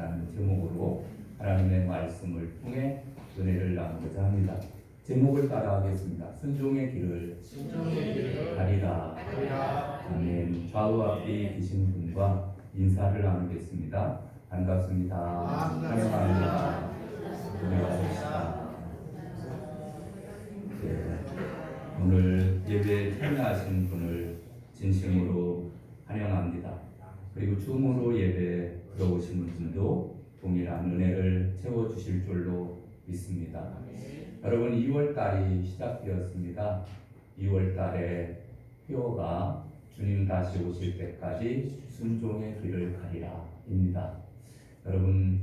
라는 제목으로 하나님의 말씀을 통해 은혜를 나누고자 합니다. 제목을 따라하겠습니다. 순종의 길을 가리라. 아멘. 좌우 앞에 계신 분과 인사를 나누겠습니다. 반갑습니다. 환영합니다. 들어가십시다. 오늘 예배에 참여하신 분을 진심으로 환영합니다. 그리고 줌으로 예배에 들어오신 분도 동일한 은혜를 채워주실 줄로 믿습니다. 여러분, 2월달이 시작되었습니다. 2월달에 표어가 주님 다시 오실 때까지 순종의 길을 가리라 입니다. 여러분,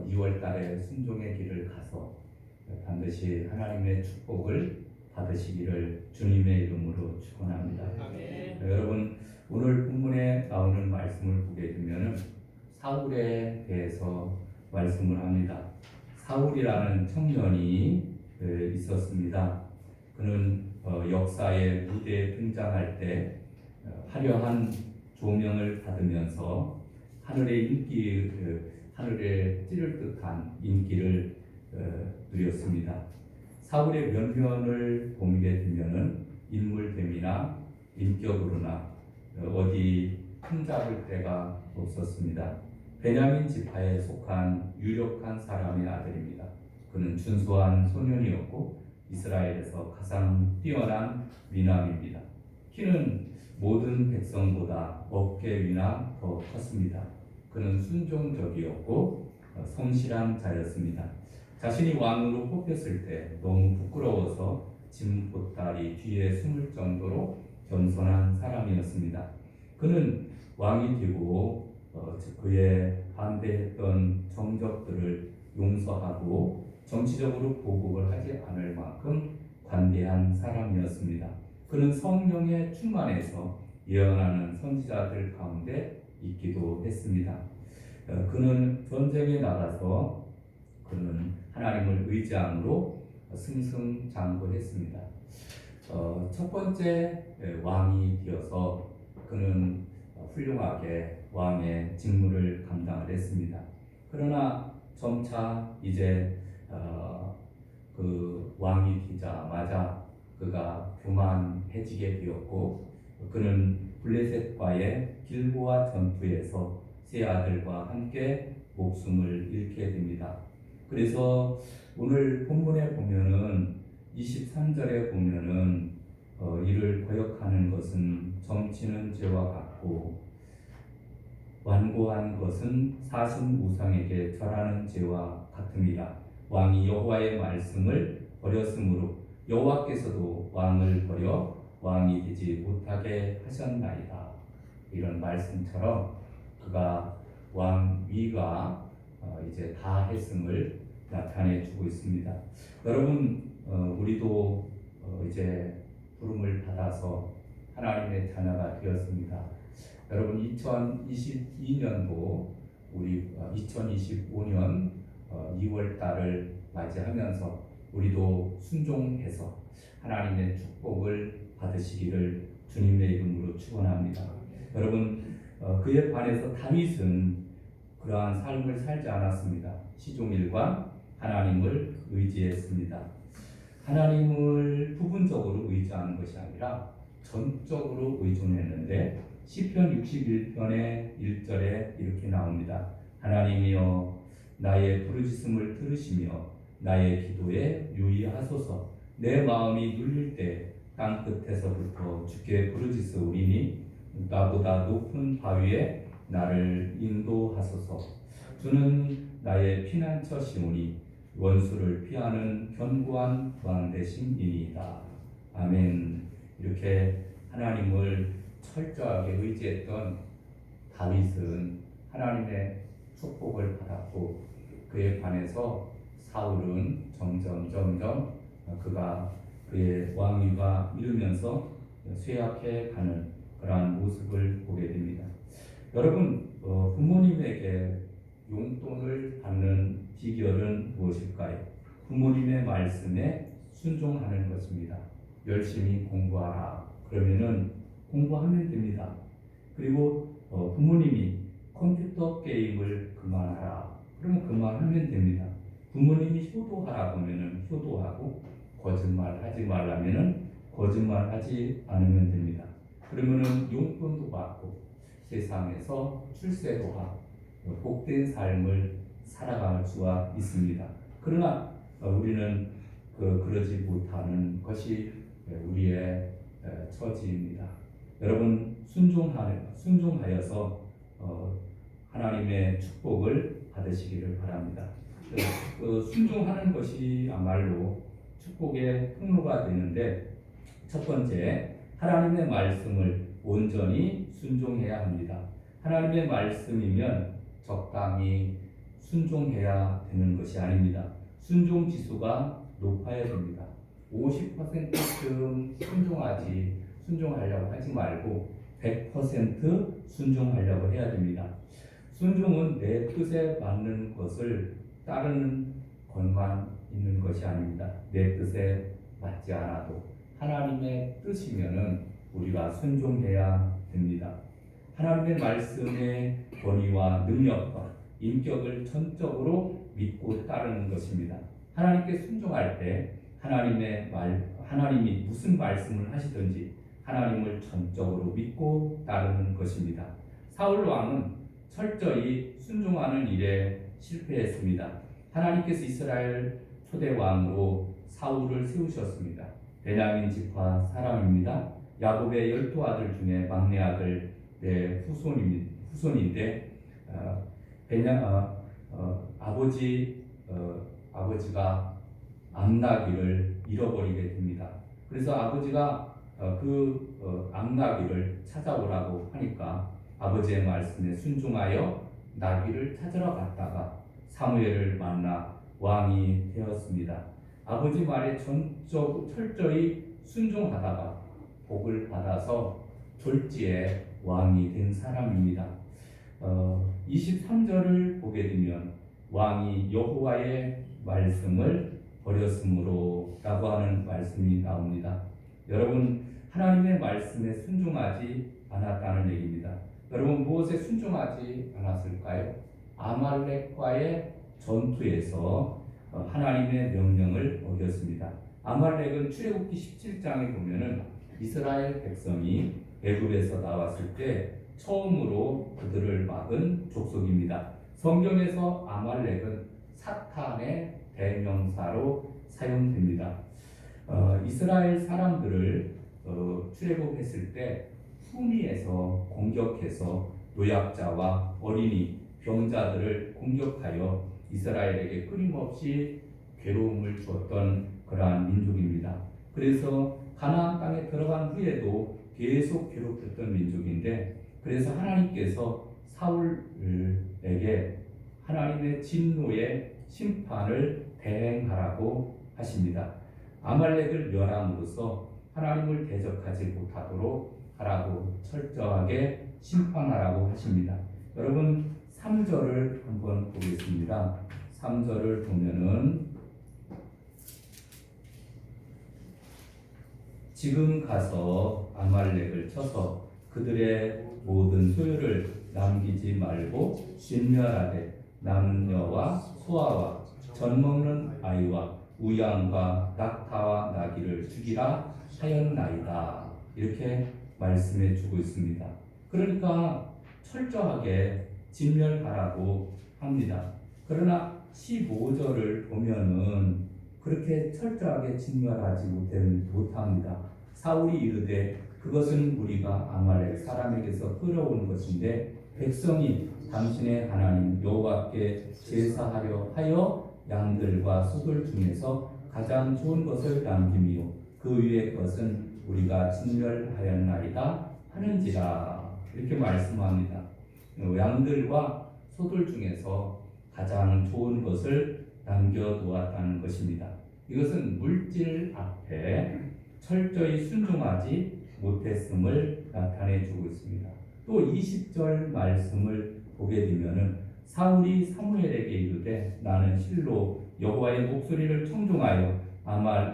2월달에 순종의 길을 가서 반드시 하나님의 축복을 받으시기를 주님의 이름으로 축원합니다. 여러분, 오늘 본문에 나오는 말씀을 보게 되면 사울에 대해서 말씀을 합니다. 사울이라는 청년이 있었습니다. 그는 역사의 무대에 등장할 때 화려한 조명을 받으면서 하늘에 찌를 듯한 인기를 누렸습니다. 사울의 면면을 보게 되면은 인물됨이나 인격으로나 어디 흠잡을 데가 없었습니다. 베냐민 지파에 속한 유력한 사람의 아들입니다. 그는 준수한 소년이었고 이스라엘에서 가장 뛰어난 미남입니다. 키는 모든 백성보다 어깨 위나 더 컸습니다. 그는 순종적이었고 성실한 자였습니다. 자신이 왕으로 뽑혔을 때 너무 부끄러워서 짐 보따리 뒤에 숨을 정도로 겸손한 사람이었습니다. 그는 왕이 되고 그의 반대했던 정적들을 용서하고 정치적으로 보복을 하지 않을 만큼 관대한 사람이었습니다. 그는 성령에 충만해서 예언하는 선지자들 가운데 있기도 했습니다. 그는 전쟁에 나가서 그는 하나님을 의지함으로 승승장구했습니다. 첫 번째 왕이 되어서 그는 훌륭하게 왕의 직무를 감당을 했습니다. 그러나 점차 이제 그 왕이 되자마자 그가 교만해지게 되었고 그는 블레셋과의 길보아 전투에서 세 아들과 함께 목숨을 잃게 됩니다. 그래서 오늘 본문에 보면은 23절에 보면은 이를 거역하는 것은 점치는 죄와 같고 완고한 것은 사신 우상에게 절하는 죄와 같음이라. 왕이 여호와의 말씀을 버렸으므로 여호와께서도 왕을 버려 왕이 되지 못하게 하셨나이다. 이런 말씀처럼 그가 왕위가 이제 다 했음을 나타내 주고 있습니다. 여러분, 우리도 이제 부름을 받아서 하나님의 자녀가 되었습니다. 여러분, 2022년도 우리 2025년 2월 달을 맞이하면서 우리도 순종해서 하나님의 축복을 받으시기를 주님의 이름으로 축원합니다. 여러분, 그에 반해서 다윗은 그러한 삶을 살지 않았습니다. 시종일관 하나님을 의지했습니다. 하나님을 부분적으로 의지하는 것이 아니라 전적으로 의존했는데 시편 61편의 1절에 이렇게 나옵니다. 하나님이여 나의 부르짖음을 들으시며 나의 기도에 유의하소서. 내 마음이 눌릴 때 땅끝에서부터 주께 부르짖으오리니 나보다 높은 바위에 나를 인도하소서. 주는 나의 피난처시오니 원수를 피하는 견고한 왕 되심이니이다. 아멘. 이렇게 하나님을 철저하게 의지했던 다윗은 하나님의 축복을 받았고 그에 반해서 사울은 점점 그가 그의 왕위가 이르면서 쇠약해 가는 그러한 모습을 보게 됩니다. 여러분, 부모님에게 용돈을 받는 비결은 무엇일까요? 부모님의 말씀에 순종하는 것입니다. 열심히 공부하라. 그러면은 공부하면 됩니다. 그리고 부모님이 컴퓨터 게임을 그만하라. 그러면 그만하면 됩니다. 부모님이 효도하라고 하면은 효도하고 거짓말하지 말라면은 거짓말하지 않으면 됩니다. 그러면은 용돈도 받고 세상에서 출세도 하고 복된 삶을 살아갈 수가 있습니다. 그러나 우리는 그러지 못하는 것이 우리의 처지입니다. 여러분 순종하여서 하나님의 축복을 받으시기를 바랍니다. 순종하는 것이야말로 축복의 통로가 되는데, 첫 번째, 하나님의 말씀을 온전히 순종해야 합니다. 하나님의 말씀이면 적당히 순종해야 되는 것이 아닙니다. 순종 지수가 높아야 됩니다. 50%쯤 순종하려고 하지 말고 100% 순종하려고 해야 됩니다. 순종은 내 뜻에 맞는 것을 따르는 것만 있는 것이 아닙니다. 내 뜻에 맞지 않아도 하나님의 뜻이면은 우리가 순종해야 됩니다. 하나님의 말씀의 권위와 능력과 인격을 전적으로 믿고 따르는 것입니다. 하나님께 순종할 때 하나님이 무슨 말씀을 하시든지 하나님을 전적으로 믿고 따르는 것입니다. 사울 왕은 철저히 순종하는 일에 실패했습니다. 하나님께서 이스라엘 초대 왕으로 사울을 세우셨습니다. 베냐민 지파 사람입니다. 야곱의 12아들 중에 막내 아들 후손인데 아버지가 암나귀를 잃어버리게 됩니다. 그래서 아버지가 암나귀를 찾아오라고 하니까 아버지의 말씀에 순종하여 나귀를 찾으러 갔다가 사무엘을 만나 왕이 되었습니다. 아버지 말에 철저히 순종하다가 복을 받아서 졸지에 왕이 된 사람입니다. 23절을 보게 되면 왕이 여호와의 말씀을 버렸으므로 라고 하는 말씀이 나옵니다. 여러분, 하나님의 말씀에 순종하지 않았다는 얘기입니다. 여러분, 무엇에 순종하지 않았을까요? 아말렉과의 전투에서 하나님의 명령을 어겼습니다. 아말렉은 출애굽기 17장에 보면은 이스라엘 백성이 애굽에서 나왔을 때 처음으로 그들을 막은 족속입니다. 성경에서 아말렉은 사탄의 대명사로 사용됩니다. 이스라엘 사람들을 출애굽했을 때 후미에서 공격해서 노약자와 어린이, 병자들을 공격하여 이스라엘에게 끊임없이 괴로움을 주었던 그러한 민족입니다. 그래서 가나안 땅에 들어간 후에도 계속 괴롭혔던 민족인데, 그래서 하나님께서 사울에게 하나님의 진노의 심판을 대행하라고 하십니다. 아말렉을 멸함으로써 하나님을 대적하지 못하도록 하라고 철저하게 심판하라고 하십니다. 여러분, 3절을 한번 보겠습니다. 3절을 보면은 지금 가서 아말렉을 쳐서 그들의 모든 소유를 남기지 말고 진멸하되 남녀와 소아와 젖먹는 아이와 우양과 낙타와 나귀를 죽이라 하였나이다. 이렇게 말씀해 주고 있습니다. 그러니까 철저하게 진멸하라고 합니다. 그러나 15절을 보면은 그렇게 철저하게 진멸하지 못합니다. 사울이 이르되 그것은 우리가 아말렉 사람에게서 끌어온 것인데 백성이 당신의 하나님 여호와께 제사하려 하여 양들과 소들 중에서 가장 좋은 것을 남김이요 그 위의 것은 우리가 진멸하였나이다 하는지라. 이렇게 말씀합니다. 양들과 소들 중에서 가장 좋은 것을 남겨두었다는 것입니다. 이것은 물질 앞에 철저히 순종하지 못했음을 나타내주고 있습니다. 또 20절 말씀을 보게 되면은 사울이 사무엘에게 이르되 나는 실로 여호와의 목소리를 청종하여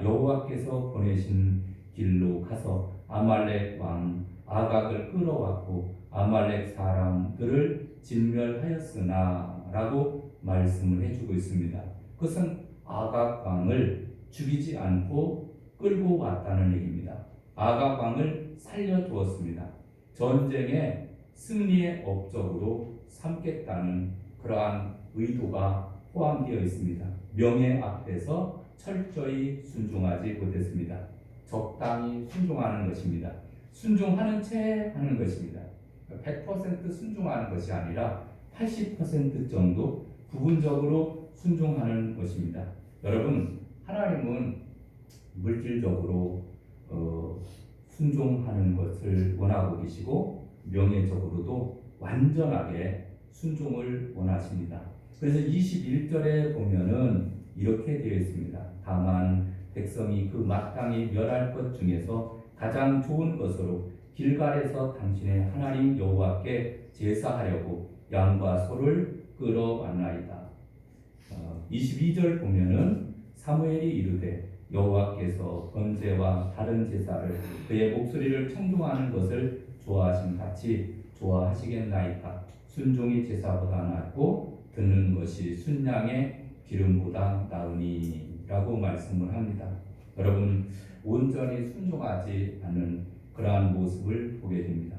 여호와께서 보내신 길로 가서 아말렉 왕 아각을 끌어왔고 아말렉 사람들을 진멸하였으나 라고 말씀을 해주고 있습니다. 그것은 아각 왕을 죽이지 않고 끌고 왔다는 얘기입니다. 아각 왕을 살려두었습니다. 전쟁의 승리의 업적으로 삼겠다는 그러한 의도가 포함되어 있습니다. 명예 앞에서 철저히 순종하지 못했습니다. 적당히 순종하는 것입니다. 순종하는 채 하는 것입니다. 100% 순종하는 것이 아니라 80% 정도 부분적으로 순종하는 것입니다. 여러분, 하나님은 물질적으로 순종하는 것을 원하고 계시고 명예적으로도 완전하게 순종을 원하십니다. 그래서 21절에 보면은 이렇게 되어 있습니다. 다만 백성이 그 마땅히 멸할 것 중에서 가장 좋은 것으로 길갈에서 당신의 하나님 여호와께 제사하려고 양과 소를 끌어왔나이다. 22절 보면은 사무엘이 이르되 여호와께서 번제와 다른 제사를 그의 목소리를 청종하는 것을 좋아하신 같이 좋아하시겠나이까. 순종이 제사보다 낫고 듣는 것이 순양의 기름보다 나으니 라고 말씀을 합니다. 여러분, 온전히 순종하지 않는 그러한 모습을 보게 됩니다.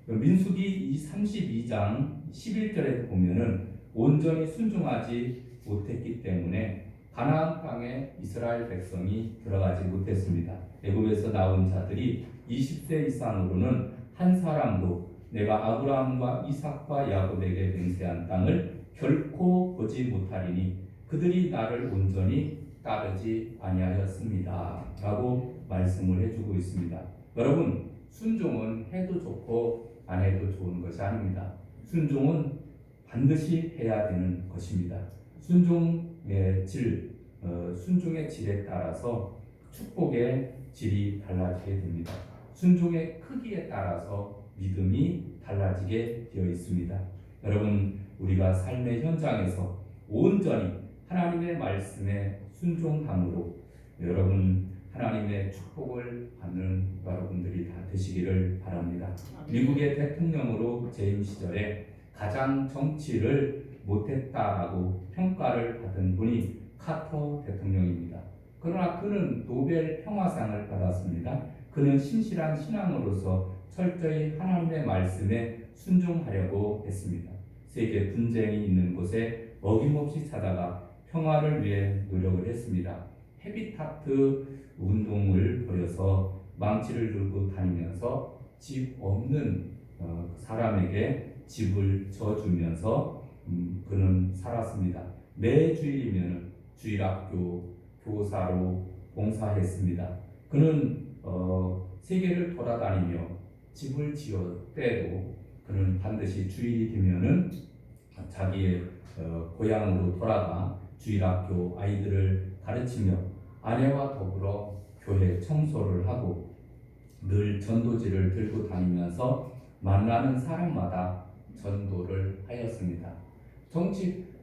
민수기 32장 11절에 보면은 온전히 순종하지 못했기 때문에 가나안 땅에 이스라엘 백성이 들어가지 못했습니다. 애굽에서 나온 자들이 20세 이상으로는 한 사람도 내가 아브라함과 이삭과 야곱에게 맹세한 땅을 결코 보지 못하리니 그들이 나를 온전히 따르지 아니하였습니다 라고 말씀을 해주고 있습니다. 여러분, 순종은 해도 좋고 안 해도 좋은 것이 아닙니다. 순종은 반드시 해야 되는 것입니다. 순종의 질에 따라서 축복의 질이 달라지게 됩니다. 순종의 크기에 따라서 믿음이 달라지게 되어 있습니다. 여러분, 우리가 삶의 현장에서 온전히 하나님의 말씀에 순종함으로 여러분 하나님의 축복을 받는 여러분들이 다 되시기를 바랍니다. 미국의 대통령으로 재임 시절에 가장 정치를 못했다라고 평가를 받은 분이 카터 대통령입니다. 그러나 그는 노벨 평화상을 받았습니다. 그는 신실한 신앙으로서 철저히 하나님의 말씀에 순종하려고 했습니다. 세계 분쟁이 있는 곳에 어김없이 찾아가 평화를 위해 노력을 했습니다. 헤비타트 운동을 벌여서 망치를 들고 다니면서 집 없는 사람에게 집을 져주면서 그는 살았습니다. 매 주일이면 주일학교 교사로 봉사했습니다. 그는 세계를 돌아다니며 집을 지을 때도 그는 반드시 주일이 되면은 자기의 고향으로 돌아가 주일학교 아이들을 가르치며 아내와 더불어 교회 청소를 하고 늘 전도지를 들고 다니면서 만나는 사람마다 전도를 하였습니다.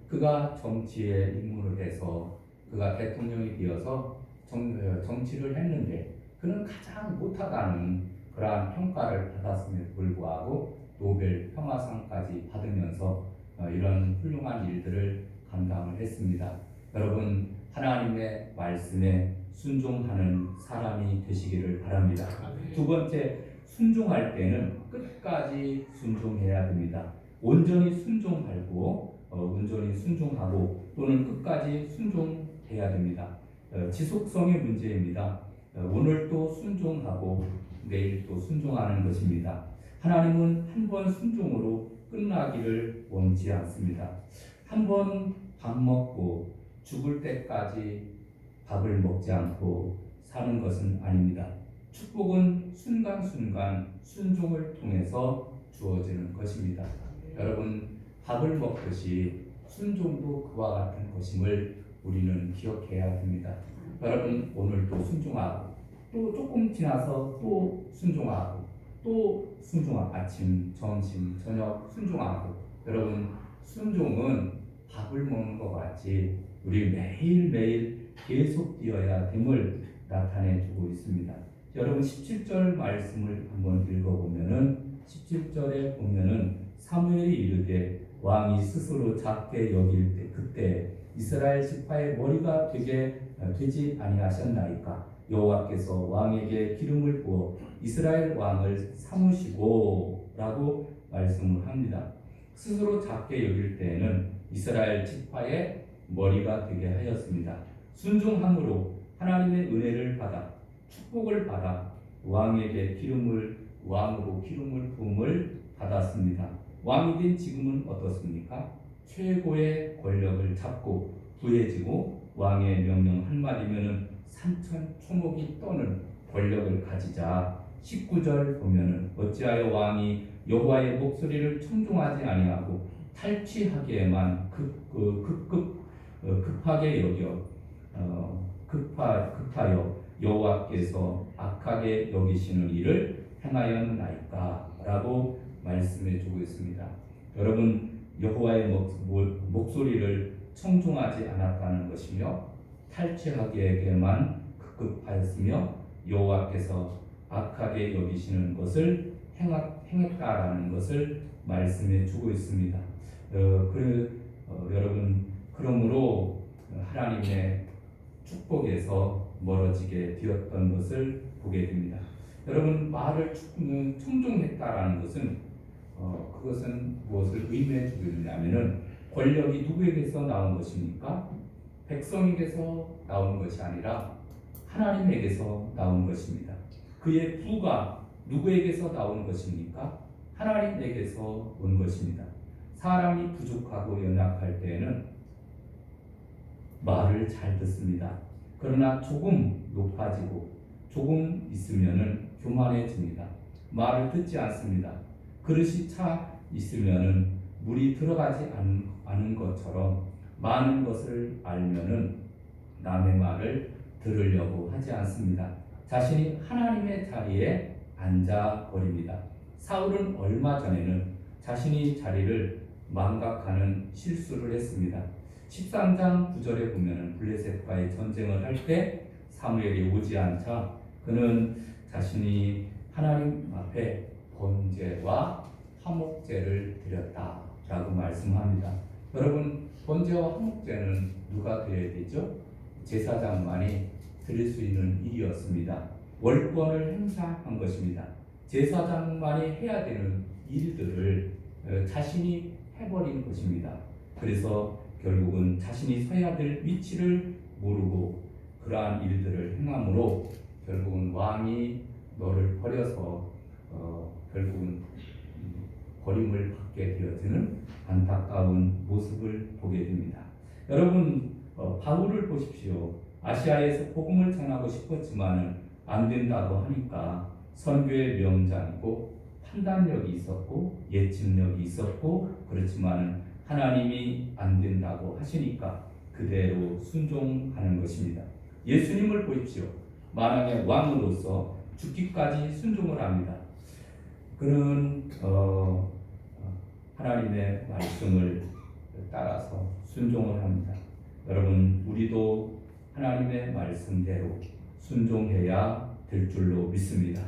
그가 정치에 입문을 해서 그가 대통령이 되어서 정치를 했는데 그는 가장 못하다는 그러한 평가를 받았음에도 불구하고 노벨 평화상까지 받으면서 이런 훌륭한 일들을 감당을 했습니다. 여러분, 하나님의 말씀에 순종하는 사람이 되시기를 바랍니다. 두 번째, 순종할 때는 끝까지 순종해야 됩니다. 온전히 순종하고 또는 끝까지 순종해야 됩니다. 지속성의 문제입니다. 오늘 또 순종하고 내일 또 순종하는 것입니다. 하나님은 한 번 순종으로 끝나기를 원치 않습니다. 한 번 밥 먹고 죽을 때까지 밥을 먹지 않고 사는 것은 아닙니다. 축복은 순간순간 순종을 통해서 주어지는 것입니다. 여러분, 밥을 먹듯이 순종도 그와 같은 것임을 우리는 기억해야 됩니다. 여러분, 오늘도 순종하고 또 조금 지나서 또 순종하고 또 순종하고 아침, 점심, 저녁 순종하고 여러분, 순종은 밥을 먹는 것 같이 우리 매일매일 계속 되어야 됨을 나타내주고 있습니다. 여러분 17절 말씀을 한번 읽어보면은 17절에 보면은 사무엘이 이르되 왕이 스스로 작게 여길 때 그때 이스라엘 지파의 머리가 되지 아니하셨나이까. 여호와께서 왕에게 기름을 부어 이스라엘 왕을 삼으시고라고 말씀을 합니다. 스스로 작게 여길 때에는 이스라엘 지파의 머리가 되게 하였습니다. 순종함으로 하나님의 은혜를 받아 축복을 받아 왕으로 기름을 부음을 받았습니다. 왕이 된 지금은 어떻습니까? 최고의 권력을 잡고 부해지고 왕의 명령 한마디면은 산천 초목이 떠는 권력을 가지자. 19절 보면은 어찌하여 왕이 여호와의 목소리를 청종하지 아니하고 탈취하기에만 급하여 여호와께서 악하게 여기시는 일을 행하였나이까 라고 말씀해 주고 있습니다. 여러분, 여호와의 목소리를 청종하지 않았다는 것이며 탈취하기에만 급급하였으며 여호와께서 악하게 여기시는 것을 행했다라는 것을 말씀해 주고 있습니다. 여러분, 그러므로 하나님의 축복에서 멀어지게 되었던 것을 보게 됩니다. 여러분, 말을 청종했다라는 것은 그것은 무엇을 의미해 주고 있느냐면은 권력이 누구에게서 나온 것입니까? 백성에게서 나온 것이 아니라 하나님에게서 나온 것입니다. 그의 부가 누구에게서 나온 것입니까? 하나님에게서 온 것입니다. 사람이 부족하고 연약할 때에는 말을 잘 듣습니다. 그러나 조금 높아지고 조금 있으면은 교만해집니다. 말을 듣지 않습니다. 그릇이 차 있으면은 물이 들어가지 않은 것처럼 많은 것을 알면은 남의 말을 들으려고 하지 않습니다. 자신이 하나님의 자리에 앉아 버립니다. 사울은 얼마 전에는 자신이 자리를 망각하는 실수를 했습니다. 13장 9절에 보면은 블레셋과의 전쟁을 할 때 사무엘이 오지 않자 그는 자신이 하나님 앞에 번제와 화목제를 드렸다라고 말씀합니다. 여러분, 번제와 화목제는 누가 드려야 되죠? 제사장만이 드릴 수 있는 일이었습니다. 월권을 행사한 것입니다. 제사장만이 해야 되는 일들을 자신이 해버린 것입니다. 그래서 결국은 자신이 서야 될 위치를 모르고 그러한 일들을 행함으로 결국은 왕이 너를 버려서 결국은 버림을 받게 되어지는 안타까운 모습을 보게 됩니다. 여러분, 바울을 보십시오. 아시아에서 복음을 전하고 싶었지만은 안 된다고 하니까 선교의 명장이고 판단력이 있었고 예측력이 있었고 그렇지만은 하나님이 안 된다고 하시니까 그대로 순종하는 것입니다. 예수님을 보십시오. 만왕의 왕으로서 죽기까지 순종을 합니다. 그는 하나님의 말씀을 따라서 순종을 합니다. 여러분, 우리도 하나님의 말씀대로 순종해야 될 줄로 믿습니다.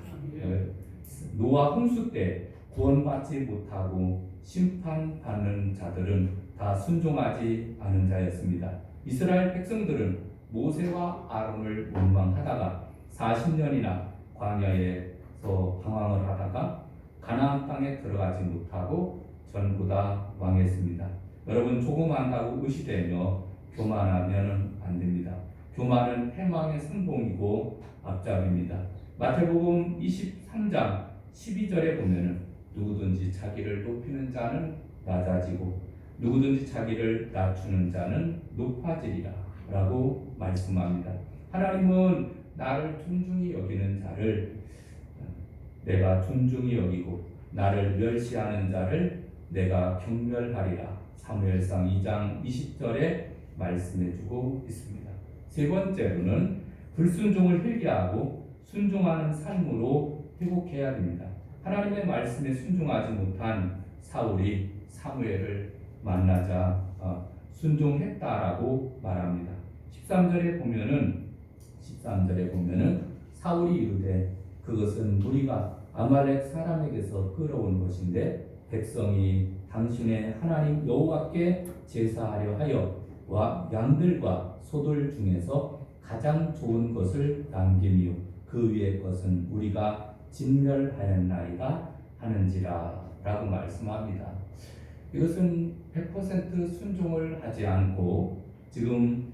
노아 홍수 때 구원받지 못하고 심판받는 자들은 다 순종하지 않은 자였습니다. 이스라엘 백성들은 모세와 아론을 원망하다가 40년이나 광야에서 방황을 하다가 가나안 땅에 들어가지 못하고 전부 다 망했습니다. 여러분, 조금 안다고 의시되며 교만하면 안 됩니다. 교만은 패망의 선봉이고 앞잡입니다. 마태복음 23장 12절에 보면은 누구든지 자기를 높이는 자는 낮아지고 누구든지 자기를 낮추는 자는 높아지리라 라고 말씀합니다. 하나님은 나를 존중히 여기는 자를 내가 존중히 여기고 나를 멸시하는 자를 내가 경멸하리라. 사무엘상 2장 20절에 말씀해주고 있습니다. 세 번째로는 불순종을 회개하고 순종하는 삶으로 회복해야 됩니다. 하나님의 말씀에 순종하지 못한 사울이 사무엘을 만나자 순종했다라고 말합니다. 13절에 보면은 사울이 이르되 그것은 무리가 아말렉 사람에게서 끌어온 것인데 백성이 당신의 하나님 여호와께 제사하려 하여 와 양들과 소들 중에서 가장 좋은 것을 남기며 그 위의 것은 우리가 진멸하였나이다 하는지라 라고 말씀합니다. 이것은 100% 순종을 하지 않고 지금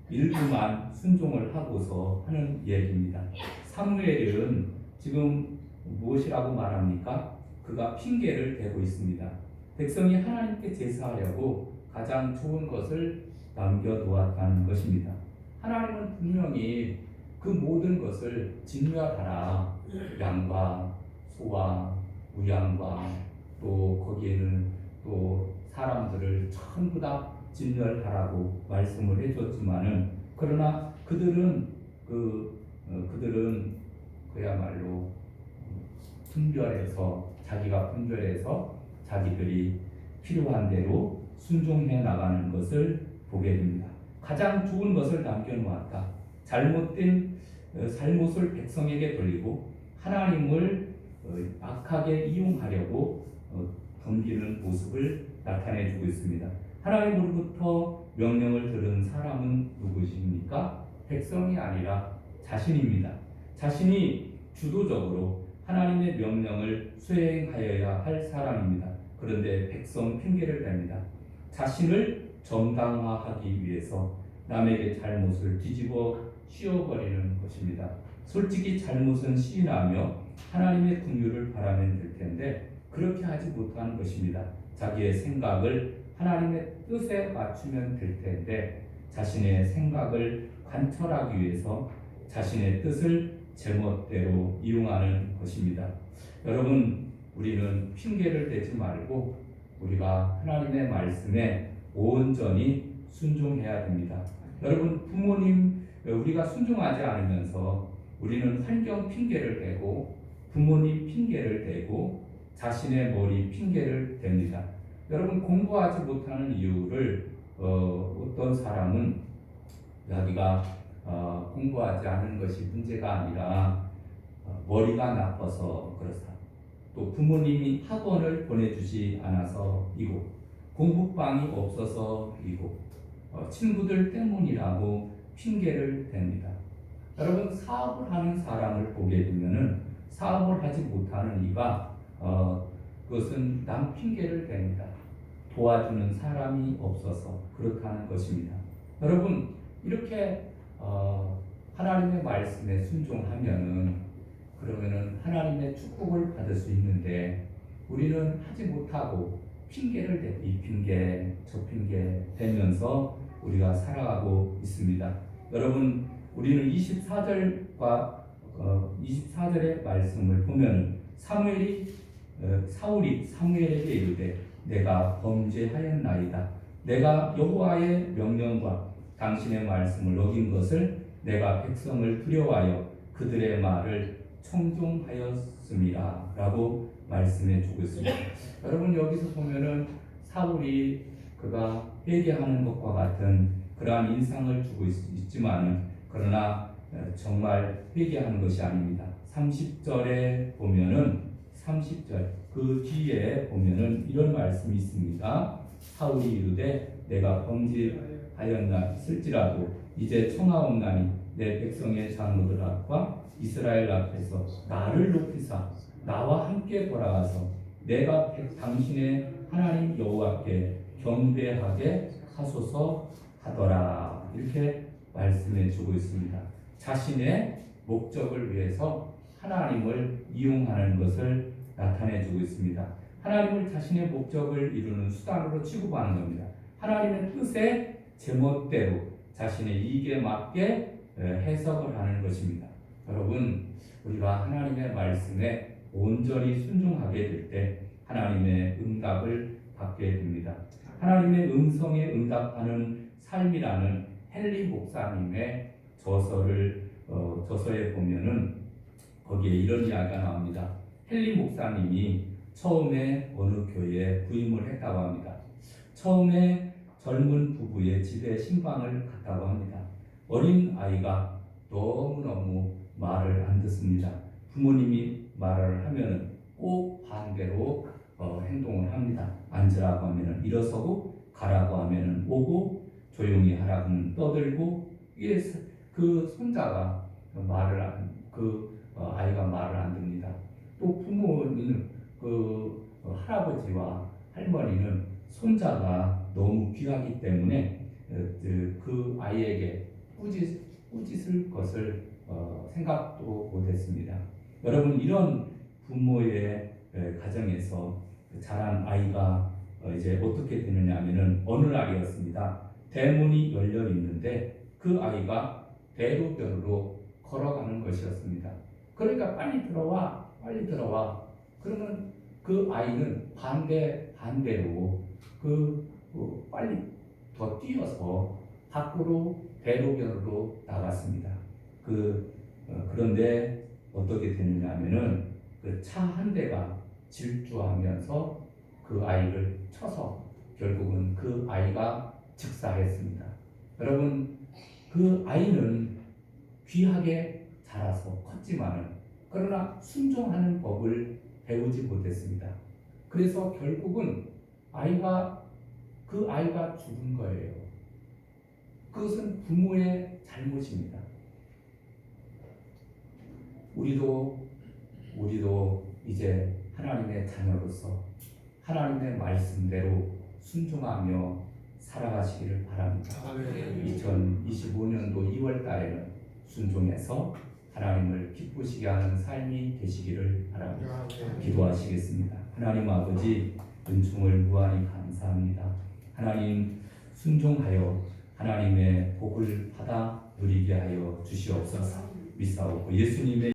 일부만 순종을 하고서 하는 얘기입니다. 사무엘은 지금 무엇이라고 말합니까? 그가 핑계를 대고 있습니다. 백성이 하나님께 제사하려고 가장 좋은 것을 남겨두었다는 것입니다. 하나님은 분명히 그 모든 것을 진멸하라. 양과 소와 우양과 또 거기에는 또 사람들을 전부 다 진멸하라고 말씀을 해줬지만은 그러나 그들은 그야말로 자기가 분별해서 자기들이 필요한 대로 순종해 나가는 것을 보게 됩니다. 가장 좋은 것을 남겨놓았다. 잘못된 잘못을 백성에게 돌리고 하나님을 악하게 이용하려고 덤비는 모습을 나타내주고 있습니다. 하나님으로부터 명령을 들은 사람은 누구십니까? 백성이 아니라 자신입니다. 자신이 주도적으로 하나님의 명령을 수행하여야 할 사람입니다. 그런데 백성 핑계를 댑니다. 자신을 정당화하기 위해서 남에게 잘못을 뒤집어 씌워버리는 것입니다. 솔직히 잘못은 시인하며 하나님의 긍휼을 바라면 될 텐데 그렇게 하지 못하는 것입니다. 자기의 생각을 하나님의 뜻에 맞추면 될 텐데 자신의 생각을 관철하기 위해서 자신의 뜻을 제멋대로 이용하는 것입니다. 여러분, 우리는 핑계를 대지 말고 우리가 하나님의 말씀에 온전히 순종해야 됩니다. 여러분, 부모님 우리가 순종하지 않으면서 우리는 환경 핑계를 대고 부모님 핑계를 대고 자신의 머리 핑계를 댑니다. 여러분, 공부하지 못하는 이유를 어떤 사람은 자기가 공부하지 않은 것이 문제가 아니라 머리가 나빠서 그렇다. 또 부모님이 학원을 보내주지 않아서이고 공부방이 없어서이고 친구들 때문이라고 핑계를 댑니다. 여러분, 사업을 하는 사람을 보게 되면은 사업을 하지 못하는 이가 그것은 남 핑계를 댑니다. 도와주는 사람이 없어서 그렇다는 것입니다. 여러분, 이렇게 하나님의 말씀에 순종하면은 그러면은 하나님의 축복을 받을 수 있는데 우리는 하지 못하고 핑계를 대고 이 핑계 저 핑계 대면서 우리가 살아가고 있습니다. 여러분, 우리는 24절의 말씀을 보면 사울이 사무엘에게 이르되 내가 범죄하였나이다. 내가 여호와의 명령과 당신의 말씀을 어긴 것을 내가 백성을 두려워하여 그들의 말을 청종하였음이라 라고 말씀해 주고 있습니다. 여러분, 여기서 보면은 사울이 그가 회개하는 것과 같은 그러한 인상을 주고 있지만은 그러나 정말 회개하는 것이 아닙니다. 30절에 보면은 30절 그 뒤에 보면은 이런 말씀이 있습니다. 사울이 이르되 내가 범죄하였나 있을지라도 이제 청하옵나니 내 백성의 장로들 앞과 이스라엘 앞에서 나를 높이사 나와 함께 걸어가서 내가 당신의 하나님 여호와께 경배하게 하소서 하더라. 이렇게 말씀해 주고 있습니다. 자신의 목적을 위해서 하나님을 이용하는 것을 나타내 주고 있습니다. 하나님을 자신의 목적을 이루는 수단으로 취급하는 겁니다. 하나님의 뜻에 제멋대로 자신의 이익에 맞게 해석을 하는 것입니다. 여러분, 우리가 하나님의 말씀에 온전히 순종하게 될 때 하나님의 응답을 받게 됩니다. 하나님의 음성에 응답하는 삶이라는 헨리 목사님의 저서에 보면은 거기에 이런 이야기가 나옵니다. 헨리 목사님이 처음에 어느 교회에 부임을 했다고 합니다. 처음에 젊은 부부의 집에 신방을 갔다고 합니다. 어린 아이가 너무너무 말을 안 듣습니다. 부모님이 말을 하면 꼭 반대로 행동을 합니다. 앉으라고 하면은 일어서고, 가라고 하면은 오고, 조용히 하라고 하면 떠들고. 이게 그 손자가 아이가 말을 안 듣니다. 또 부모는 할아버지와 할머니는 손자가 너무 귀하기 때문에 그 아이에게 꾸짖을 것을 생각도 못했습니다. 여러분, 이런 부모의 가정에서 자란 아이가 이제 어떻게 되느냐면은 어느 날이었습니다. 대문이 열려 있는데 그 아이가 대로변으로 걸어가는 것이었습니다. 그러니까 빨리 들어와, 빨리 들어와. 그러면 그 아이는 반대로 빨리 더 뛰어서 밖으로 대로변으로 나갔습니다. 그런데 어떻게 되느냐 하면은 그 차 한 대가 질주하면서 그 아이를 쳐서 결국은 그 아이가 즉사했습니다. 여러분, 그 아이는 귀하게 자라서 컸지만은 그러나 순종하는 법을 배우지 못했습니다. 그래서 결국은 그 아이가 죽은 거예요. 그것은 부모의 잘못입니다. 우리도 이제 하나님의 자녀로서 하나님의 말씀대로 순종하며 살아가시기를 바랍니다. 2025년도 2월 달에는 순종해서 하나님을 기쁘시게 하는 삶이 되시기를 바랍니다. 기도하시겠습니다. 하나님 아버지, 은총을 무한히 감사합니다. 하나님, 순종하여 하나님의 복을 받아 누리게 하여 주시옵소서. 믿사옵고 예수님의